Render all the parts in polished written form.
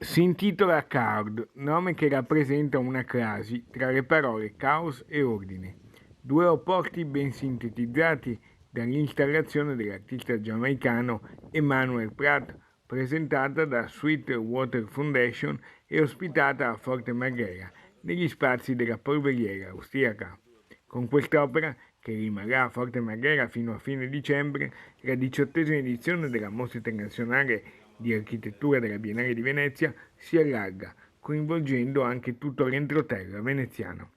Si intitola Chaos, nome che rappresenta una crasi tra le parole caos e ordine, due opposti ben sintetizzati dall'installazione dell'artista giamaicano Emmanuel Pratt, presentata da Sweetwater Foundation e ospitata a Forte Marghera, negli spazi della polveriera austriaca. Con quest'opera, che rimarrà a Forte Marghera fino a fine dicembre, la 18ª edizione della Mostra internazionale di architettura della Biennale di Venezia si allarga, coinvolgendo anche tutto l'entroterra veneziano.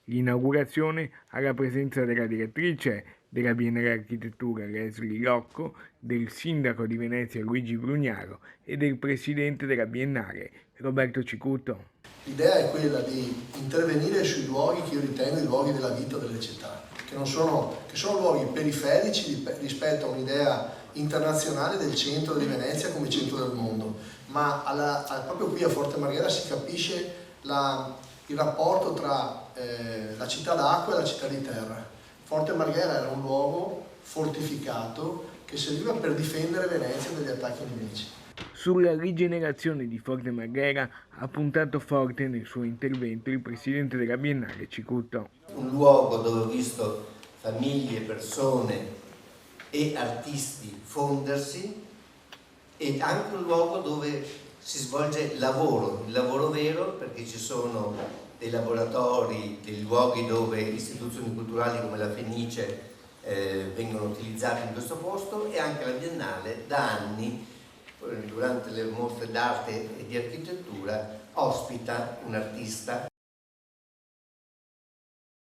L'inaugurazione ha la presenza della direttrice della Biennale Architettura Leslie Locco, del sindaco di Venezia Luigi Brugnaro e del presidente della Biennale Roberto Cicuto. L'idea è quella di intervenire sui luoghi che io ritengo i luoghi della vita delle città, che sono luoghi periferici rispetto a un'idea internazionale del centro di Venezia come centro del mondo, ma proprio qui a Forte Marghera si capisce il rapporto tra la città d'acqua e la città di terra. Forte Marghera era un luogo fortificato che serviva per difendere Venezia dagli attacchi nemici. Sulla rigenerazione di Forte Marghera ha puntato forte nel suo intervento il presidente della Biennale Cicuto. Un luogo dove ho visto famiglie, persone e artisti fondersi, e anche un luogo dove si svolge il lavoro vero, perché ci sono dei laboratori, dei luoghi dove istituzioni culturali come la Fenice vengono utilizzate in questo posto, e anche la Biennale da anni, durante le mostre d'arte e di architettura, ospita un artista